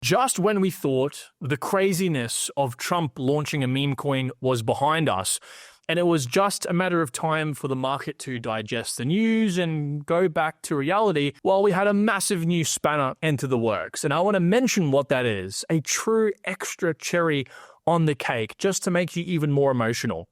Just when we thought the craziness of Trump launching a meme coin was behind us, and it was just a matter of time for the market to digest the news and go back to reality, while we had a massive new spanner enter the works. And I want to mention what that is, a true extra cherry on the cake, just to make you even more emotional.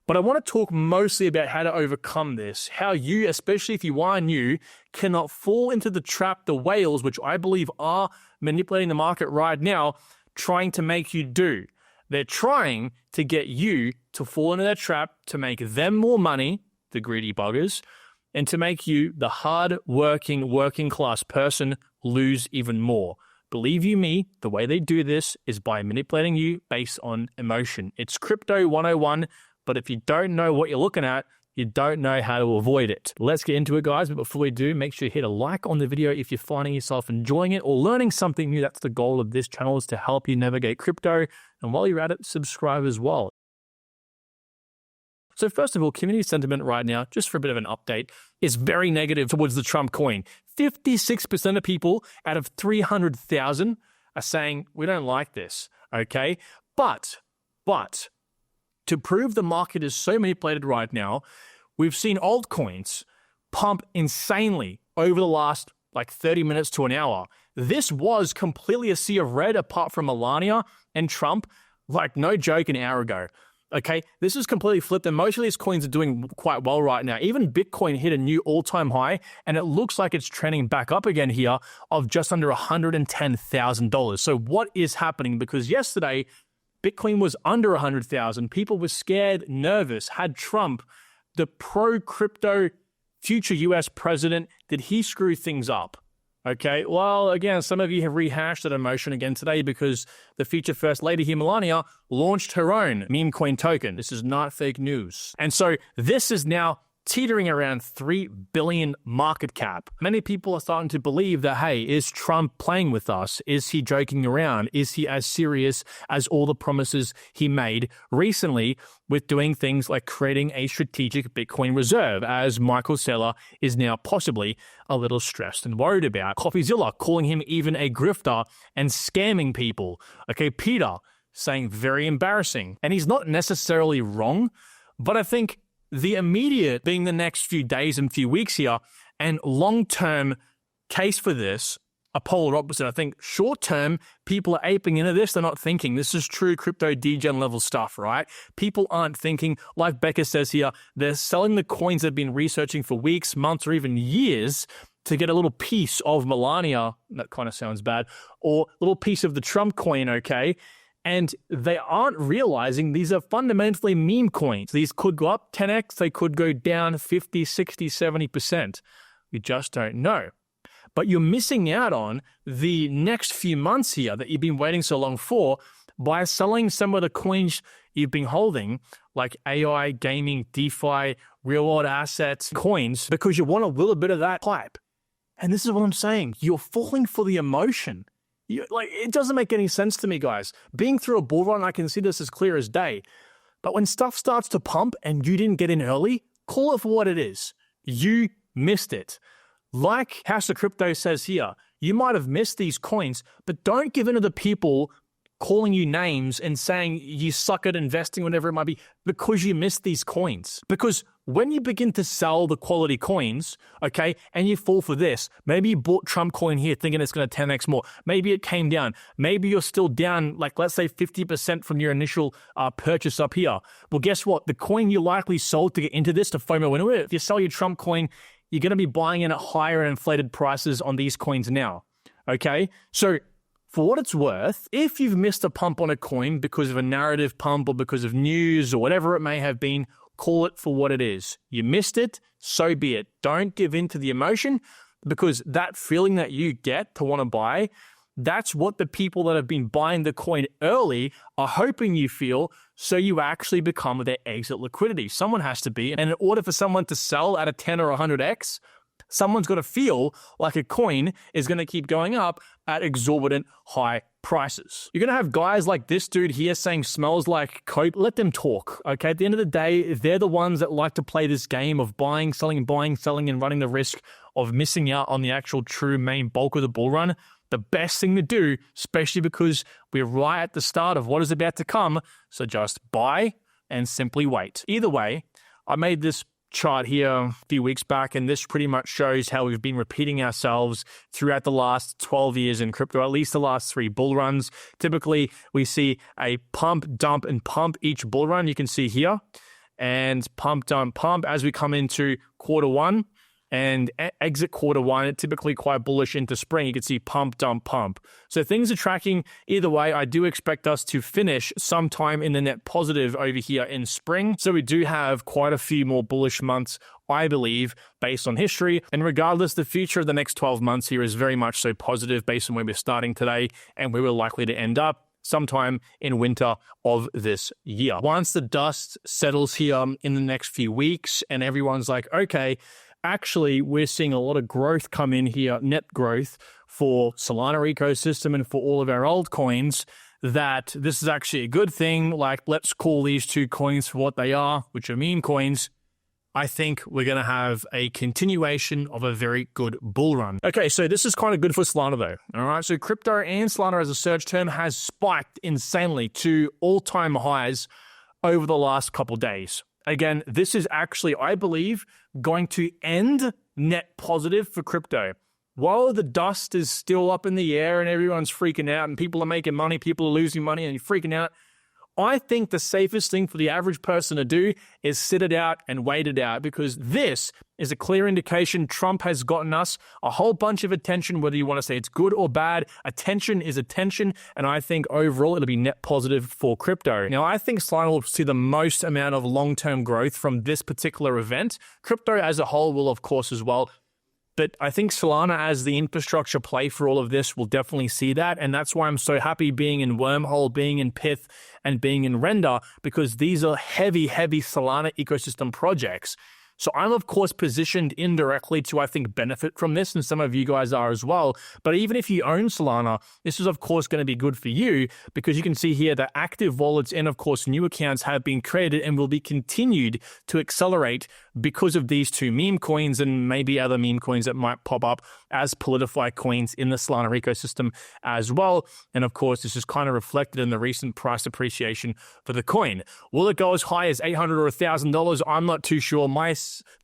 But I want to talk mostly about how to overcome this, how you, especially if you are new, cannot fall into the trap the whales, which I believe are manipulating the market right now, trying to make you do. They're trying to get you to fall into their trap to make them more money, the greedy buggers, and to make you, the hard-working, working-class person, lose even more. Believe you me, the way they do this is by manipulating you based on emotion. It's Crypto 101, but if you don't know what you're looking at, you don't know how to avoid it. Let's get into it, guys. But before we do, make sure you hit a like on the video if you're finding yourself enjoying it or learning something new. That's the goal of this channel, is to help you navigate crypto. And while you're at it, subscribe as well. So first of all, community sentiment right now, just for a bit of an update, is very negative towards the Trump coin. 56% of people out of 300,000 are saying, we don't like this, okay? But, to prove the market is so manipulated right now, we've seen altcoins pump insanely over the last 30 minutes to an hour. This was completely a sea of red apart from Melania and Trump, no joke, an hour ago. Okay, this is completely flipped, and most of these coins are doing quite well right now. Even Bitcoin hit a new all-time high, and it looks like it's trending back up again here of just under $110,000. So what is happening? Because yesterday, Bitcoin was under 100,000. People were scared, nervous. Had Trump, the pro-crypto future US president, did he screw things up? Okay, well, again, some of you have rehashed that emotion again today because the future first lady here, Melania, launched her own meme coin token. This is not fake news. And so this is now teetering around 3 billion market cap. Many people are starting to believe that, hey, is Trump playing with us? Is he joking around? Is he as serious as all the promises he made recently with doing things like creating a strategic Bitcoin reserve, as Michael Saylor is now possibly a little stressed and worried about? CoffeeZilla calling him even a grifter and scamming people. Okay, Peter saying very embarrassing. And he's not necessarily wrong, but I think the immediate, being the next few days and few weeks here, and long-term case for this, a polar opposite. I think short-term, people are aping into this. They're not thinking. This is true crypto degen level stuff, right? People aren't thinking. Like Becca says here, they're selling the coins they've been researching for weeks, months, or even years to get a little piece of Melania. That kind of sounds bad. Or a little piece of the Trump coin, okay? And they aren't realizing these are fundamentally meme coins. These could go up 10x, they could go down 50, 60, 70%. We just don't know. But you're missing out on the next few months here that you've been waiting so long for by selling some of the coins you've been holding, like AI, gaming, DeFi, real-world assets, coins, because you want a little bit of that hype. And this is what I'm saying. You're falling for the emotion. It doesn't make any sense to me, guys. Being through a bull run, I can see this as clear as day. But when stuff starts to pump and you didn't get in early, call it for what it is. You missed it. Like House of Crypto says here, you might have missed these coins, but don't give in to the people calling you names and saying you suck at investing, whatever it might be, because you missed these coins. Because when you begin to sell the quality coins, okay, and you fall for this, maybe you bought Trump coin here thinking it's going to 10x more. Maybe it came down. Maybe you're still down, let's say 50% from your initial purchase up here. Well, guess what? The coin you likely sold to get into this, to FOMO into it, if you sell your Trump coin, you're going to be buying in at higher inflated prices on these coins now, okay? So for what it's worth, if you've missed a pump on a coin because of a narrative pump or because of news or whatever it may have been, call it for what it is. You missed it, so be it. Don't give in to the emotion, because that feeling that you get to want to buy, that's what the people that have been buying the coin early are hoping you feel, so you actually become their exit liquidity. Someone has to be, and in order for someone to sell at a 10 or 100x, someone's got to feel like a coin is going to keep going up at exorbitant high prices. You're going to have guys like this dude here saying smells like coke. Let them talk, okay? At the end of the day, they're the ones that like to play this game of buying, selling, and running the risk of missing out on the actual true main bulk of the bull run. the best thing to do, especially because we're right at the start of what is about to come. So just buy and simply wait. Either way, I made this chart here a few weeks back, and this pretty much shows how we've been repeating ourselves throughout the last 12 years in crypto, at least the last 3 bull runs. Typically, we see a pump, dump, and pump each bull run. You can see here, and pump, dump, pump as we come into quarter one and exit quarter one. It's typically quite bullish into spring. You can see pump, dump, pump. So things are tracking either way. I do expect us to finish sometime in the net positive over here in spring. So we do have quite a few more bullish months, I believe, based on history. And regardless, the future of the next 12 months here is very much so positive based on where we're starting today and where we're likely to end up sometime in winter of this year. Once the dust settles here in the next few weeks and everyone's like, okay, actually, we're seeing a lot of growth come in here, net growth for Solana ecosystem and for all of our altcoins, that this is actually a good thing. Like, let's call these 2 coins for what they are, which are meme coins. I think we're going to have a continuation of a very good bull run. Okay, so this is kind of good for Solana though. All right, so crypto and Solana as a search term has spiked insanely to all-time highs over the last couple days. Again, this is actually, I believe, going to end net positive for crypto. While the dust is still up in the air and everyone's freaking out and people are making money, people are losing money and you're freaking out, I think the safest thing for the average person to do is sit it out and wait it out, because this is a clear indication Trump has gotten us a whole bunch of attention, whether you want to say it's good or bad. Attention is attention, and I think overall it'll be net positive for crypto. Now, I think Solana will see the most amount of long-term growth from this particular event. Crypto as a whole will, of course, as well. But I think Solana as the infrastructure play for all of this will definitely see that. And that's why I'm so happy being in Wormhole, being in Pith, and being in Render, because these are heavy, heavy Solana ecosystem projects. So I'm, of course, positioned indirectly to, I think, benefit from this, and some of you guys are as well. But even if you own Solana, this is, of course, going to be good for you, because you can see here that active wallets and, of course, new accounts have been created and will be continued to accelerate because of these 2 meme coins and maybe other meme coins that might pop up as Polify coins in the Solana ecosystem as well. And, of course, this is kind of reflected in the recent price appreciation for the coin. Will it go as high as $800 or $1,000? I'm not too sure. My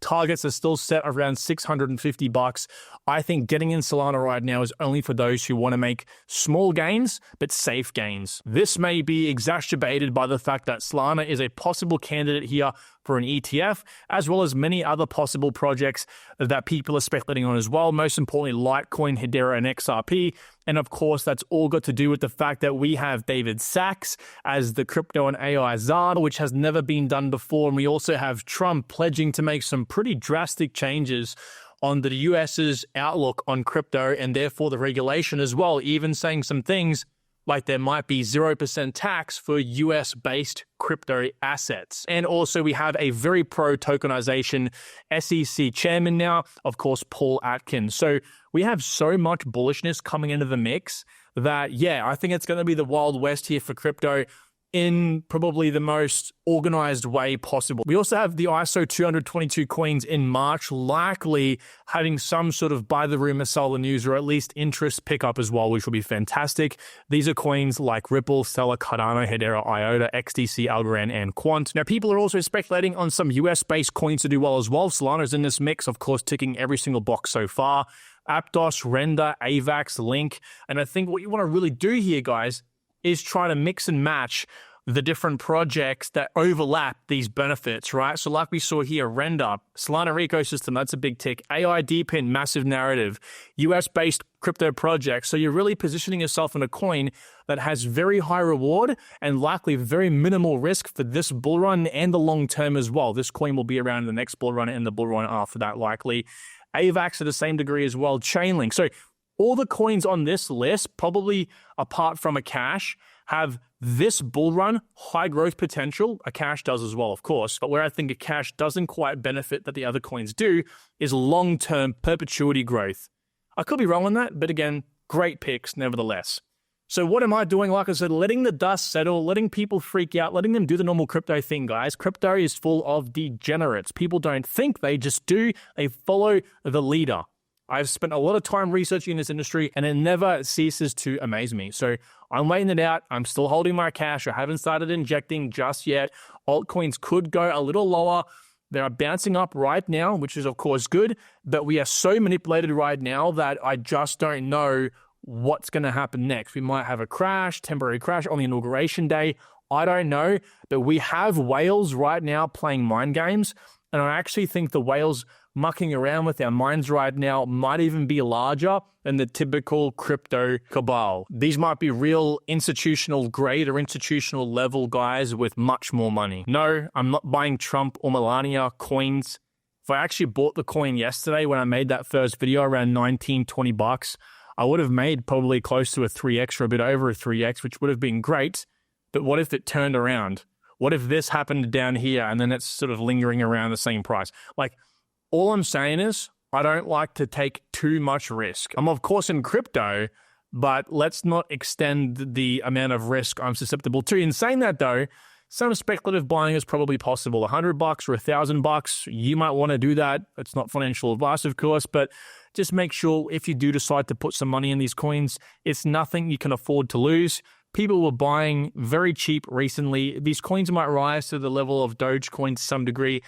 targets are still set around $650. I think getting in Solana right now is only for those who want to make small gains, but safe gains. This may be exacerbated by the fact that Solana is a possible candidate here for an ETF, as well as many other possible projects that people are speculating on as well. Most importantly, Litecoin, Hedera, and XRP. And of course, that's all got to do with the fact that we have David Sachs as the crypto and AI czar, which has never been done before. And we also have Trump pledging to make some pretty drastic changes on the US's outlook on crypto and therefore the regulation as well, even saying some things like there might be 0% tax for US-based crypto assets. And also we have a very pro-tokenization SEC chairman now, of course, Paul Atkins. So we have so much bullishness coming into the mix that, yeah, I think it's going to be the Wild West here for crypto in probably the most organized way possible. We also have the ISO 222 coins in March, likely having some sort of buy the rumor, sell the news, or at least interest pickup as well, which will be fantastic. These are coins like Ripple, Stellar, Cardano, Hedera, IOTA, XDC, Algorand, and Quant. Now, people are also speculating on some US-based coins to do well as well. Solana's in this mix, of course, ticking every single box so far. Aptos, Render, AVAX, Link. And I think what you want to really do here, guys, is try to mix and match the different projects that overlap these benefits, right? So like we saw here, Render, Solana ecosystem, that's a big tick. AI DeepIn, massive narrative, US-based crypto projects. So you're really positioning yourself in a coin that has very high reward and likely very minimal risk for this bull run and the long term as well. This coin will be around the next bull run and the bull run after that likely. AVAX to the same degree as well, Chainlink. So all the coins on this list, probably apart from a cash, have this bull run high growth potential. A cash does as well, of course. But where I think a cash doesn't quite benefit that the other coins do is long-term perpetuity growth. I could be wrong on that, but again, great picks nevertheless. So what am I doing? Like I said, letting the dust settle, letting people freak out, letting them do the normal crypto thing, guys. Crypto is full of degenerates. People don't think, they just do. They follow the leader. I've spent a lot of time researching this industry and it never ceases to amaze me. So I'm waiting it out. I'm still holding my cash. I haven't started injecting just yet. Altcoins could go a little lower. They are bouncing up right now, which is of course good, but we are so manipulated right now that I just don't know what's going to happen next. We might have a crash, temporary crash on the inauguration day. I don't know, but we have whales right now playing mind games. And I actually think the whales mucking around with our minds right now might even be larger than the typical crypto cabal. These might be real institutional grade or institutional level guys with much more money. No, I'm not buying Trump or Melania coins. If I actually bought the coin yesterday when I made that first video around 19, 20 bucks, I would have made probably close to a 3x or a bit over a 3x, which would have been great. But what if it turned around? What if this happened down here and then it's sort of lingering around the same price? Like, all I'm saying is I don't like to take too much risk. I'm of course in crypto, but let's not extend the amount of risk I'm susceptible to. In saying that though, some speculative buying is probably possible. $100 or $1,000, you might want to do that. It's not financial advice, of course, but just make sure if you do decide to put some money in these coins, it's nothing you can afford to lose. People were buying very cheap recently. These coins might rise to the level of Dogecoin to some degree,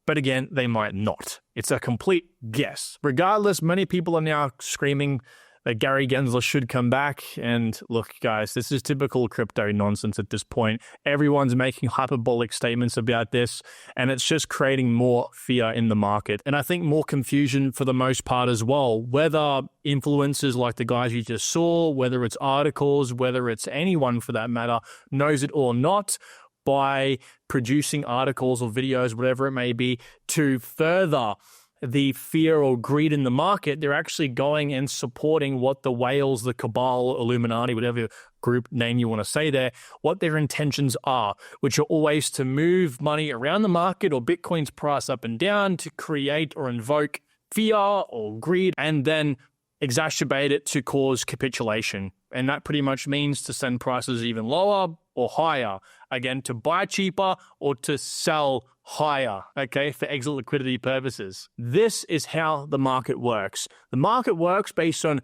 but again, they might not. It's a complete guess. Regardless, many people are now screaming that Gary Gensler should come back. And look, guys, this is typical crypto nonsense at this point. Everyone's making hyperbolic statements about this, and it's just creating more fear in the market. And I think more confusion for the most part as well, whether influencers like the guys you just saw, whether it's articles, whether it's anyone for that matter, knows it or not, by producing articles or videos, whatever it may be, to further the fear or greed in the market. They're actually going and supporting what the whales, the cabal, Illuminati, whatever group name you want to say there, what their intentions are, which are always to move money around the market or Bitcoin's price up and down to create or invoke fear or greed and then exacerbate it to cause capitulation. And that pretty much means to send prices even lower or higher. Again, to buy cheaper or to sell higher, okay, for exit liquidity purposes. This is how the market works. The market works based on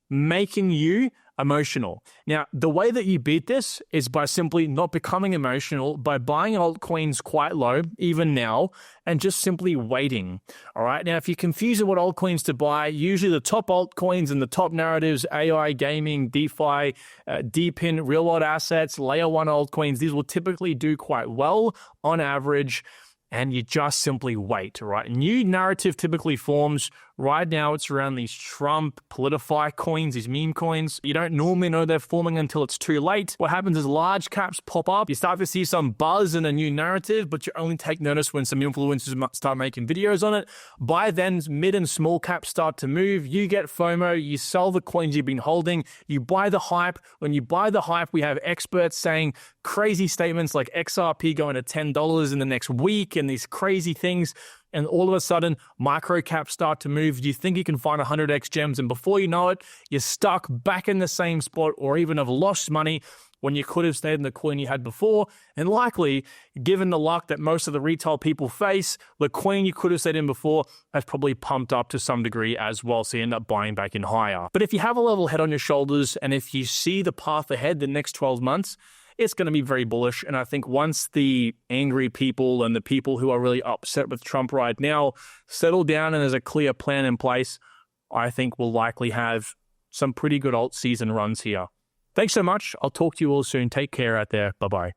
making you emotional. Now, the way that you beat this is by simply not becoming emotional, by buying altcoins quite low, even now, and just simply waiting. All right. Now, if you're confused with what altcoins to buy, usually the top altcoins and the top narratives, AI, gaming, DeFi, DePIN, real world assets, layer one altcoins, these will typically do quite well on average. And you just simply wait, right? New narrative typically forms. Right now, it's around these Trump politify coins, these meme coins. You don't normally know they're forming until it's too late. What happens is large caps pop up. You start to see some buzz in a new narrative, but you only take notice when some influencers start making videos on it. By then, mid and small caps start to move. You get FOMO. You sell the coins you've been holding. You buy the hype. When you buy the hype, we have experts saying crazy statements like XRP going to $10 in the next week and these crazy things. And all of a sudden, micro caps start to move. You think you can find 100x gems, and before you know it, you're stuck back in the same spot or even have lost money when you could have stayed in the coin you had before. And likely, given the luck that most of the retail people face, the coin you could have stayed in before has probably pumped up to some degree as well, so you end up buying back in higher. But if you have a level head on your shoulders, and if you see the path ahead the next 12 months, it's going to be very bullish. And I think once the angry people and the people who are really upset with Trump right now settle down and there's a clear plan in place, I think we'll likely have some pretty good alt season runs here. Thanks so much. I'll talk to you all soon. Take care out there. Bye-bye.